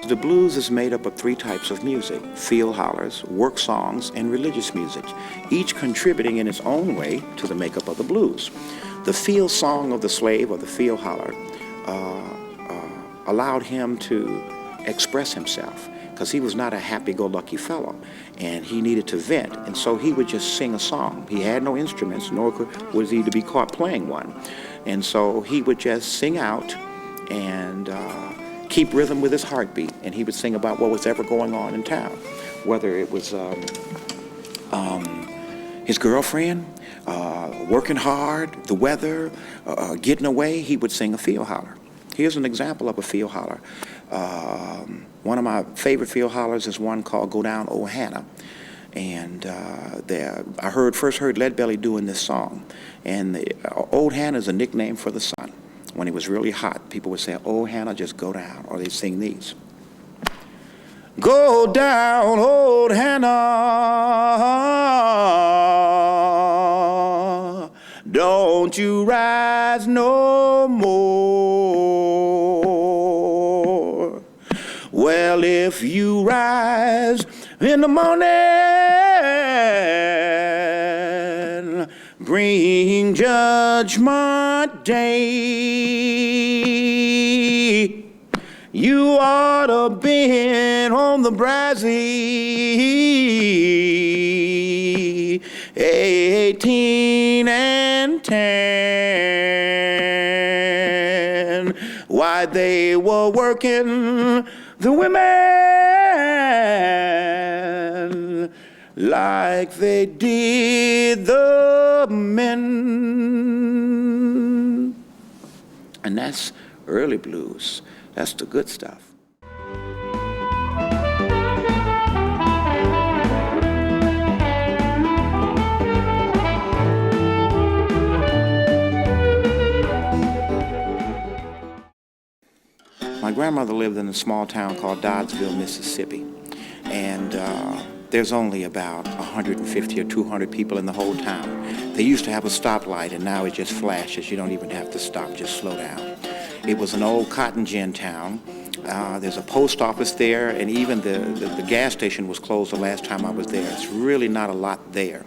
The blues is made up of three types of music: field hollers, work songs, and religious music, each contributing in its own way to the makeup of the blues. The field song of the slave, or the field holler, allowed him to express himself, because he was not a happy-go-lucky fellow, and he needed to vent, and so he would just sing a song. He had no instruments, nor was he to be caught playing one, and so he would just sing out and keep rhythm with his heartbeat, and he would sing about what was ever going on in town, whether it was his girlfriend, working hard, the weather, getting away. He would sing a field holler. Here's an example of a field holler. One of my favorite field hollers is one called "Go Down, Old Hannah," and I first heard Leadbelly doing this song, and Old Hannah is a nickname for the sun. When it was really hot, people would say, "Oh, Hannah, just go down," or they'd sing these. Go down, old Hannah, don't you rise no more. Well, if you rise in the morning, bring judgment day. You ought to been on the brassy 18 and 10. Why they were working the women like they did the men. And that's early blues. That's the good stuff. My grandmother lived in a small town called Doddsville, Mississippi, and there's only about 150 or 200 people in the whole town. They used to have a stoplight, and now it just flashes. You don't even have to stop, just slow down. It was an old cotton gin town. There's a post office there, and even the gas station was closed the last time I was there. It's really not a lot there.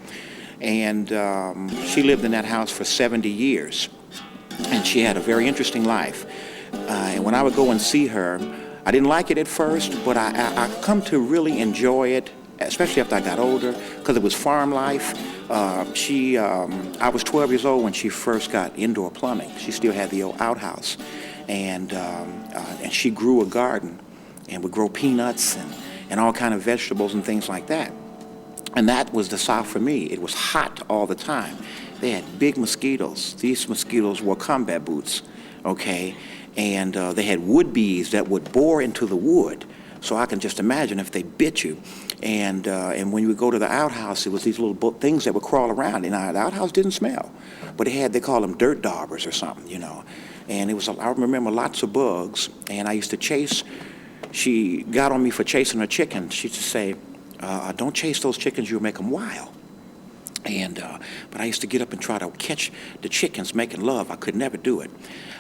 And she lived in that house for 70 years, and she had a very interesting life. And when I would go and see her, I didn't like it at first, but I come to really enjoy it, especially after I got older, because it was farm life. I was 12 years old when she first got indoor plumbing. She still had the old outhouse, and she grew a garden and would grow peanuts and all kind of vegetables and things like that. And that was the South for me. It was hot all the time. They had big mosquitoes. These mosquitoes wore combat boots, okay? And they had wood bees that would bore into the wood. So I can just imagine if they bit you. And when you would go to the outhouse, it was these little things that would crawl around. And the outhouse didn't smell, but they called them dirt daubers or something, you know. And it was, I remember lots of bugs. And I used to chase. She got on me for chasing her chickens. She used to say, "Don't chase those chickens; you'll make them wild." But I used to get up and try to catch the chickens making love. I could never do it.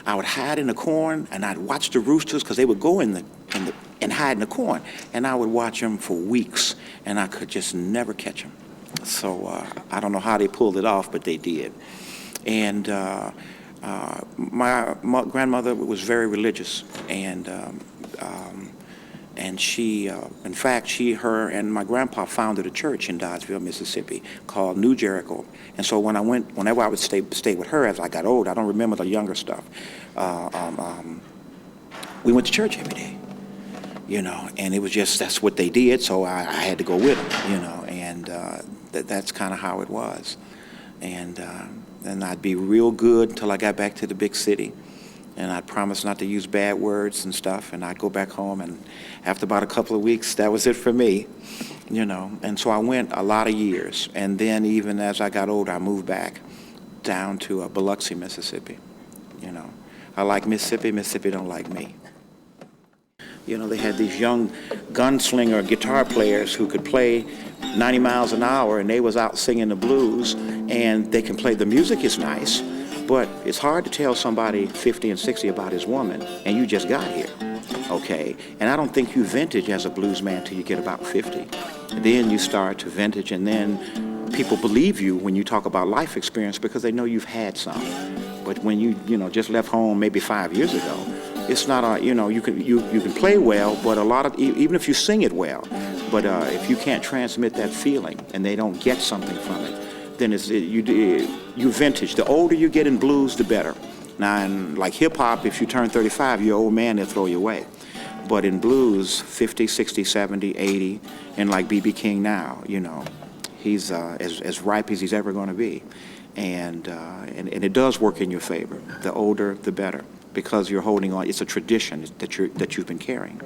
I would hide in the corn, and I'd watch the roosters, because they would go and hide in the corn, and I would watch them for weeks, and I could just never catch them. So I don't know how they pulled it off, but they did. And my grandmother was very religious, and she, in fact, her and my grandpa founded a church in Doddsville, Mississippi, called New Jericho. And so whenever I would stay with her as I got old, I don't remember the younger stuff. We went to church every day, you know, and it was just, that's what they did, so I had to go with them, you know, and that's kind of how it was. And then I'd be real good until I got back to the big city. And I'd promise not to use bad words and stuff, and I'd go back home, and after about a couple of weeks, that was it for me, you know. And so I went a lot of years, and then even as I got older, I moved back down to Biloxi, Mississippi, you know. I like Mississippi, Mississippi don't like me. You know, they had these young gunslinger guitar players who could play 90 miles an hour, and they was out singing the blues, and they can play, the music is nice, but it's hard to tell somebody 50 and 60 about his woman, and you just got here. okay? And I don't think you vintage as a bluesman till you get about 50. Then you start to vintage, and then people believe you when you talk about life experience because they know you've had some. But when you just left home maybe 5 years ago, it's not a, you can play well, but a lot of, even if you sing it well, but if you can't transmit that feeling and they don't get something from it, then you vintage. The older you get in blues, the better. Now, in like hip hop, if you turn 35, you're an old man, they'll throw you away. But in blues, 50, 60, 70, 80, and like B.B. King now, he's as ripe as he's ever going to be. And it does work in your favor. The older, the better, because you're holding on. It's a tradition that you've been carrying.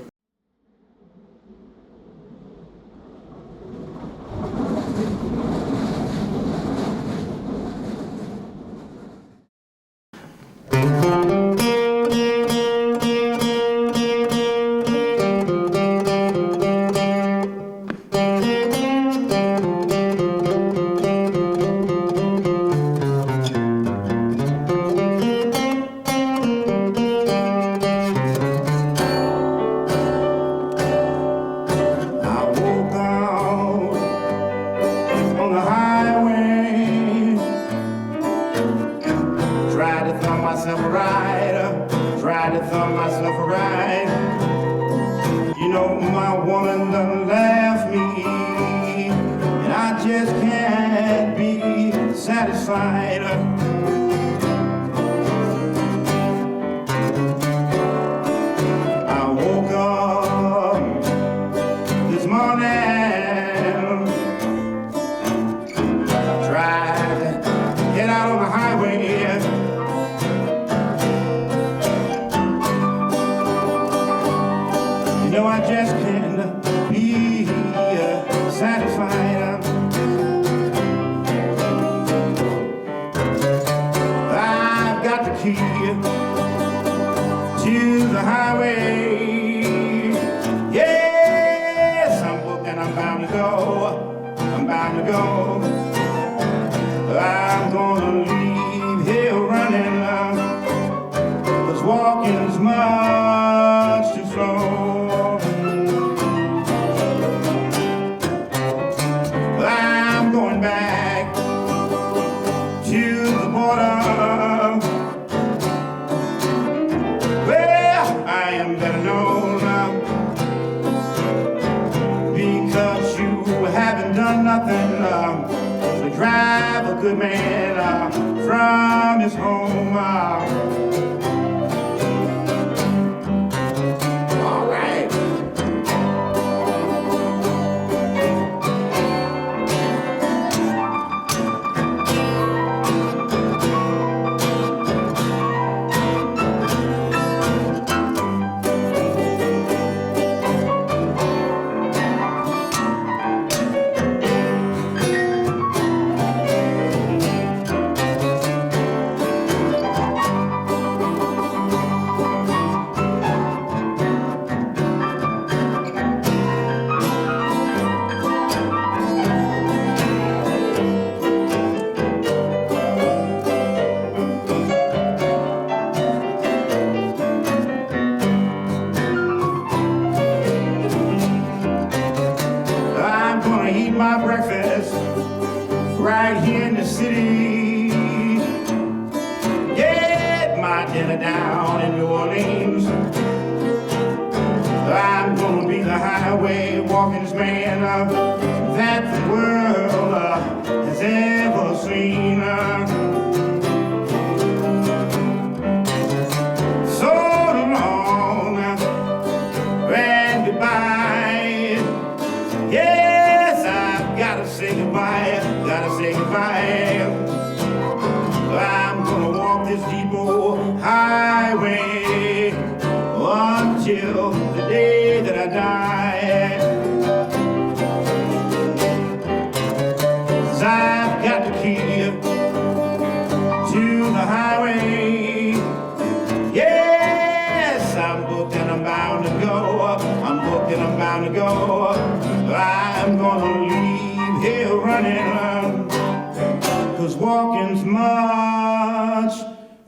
Walking's much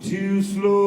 too slow.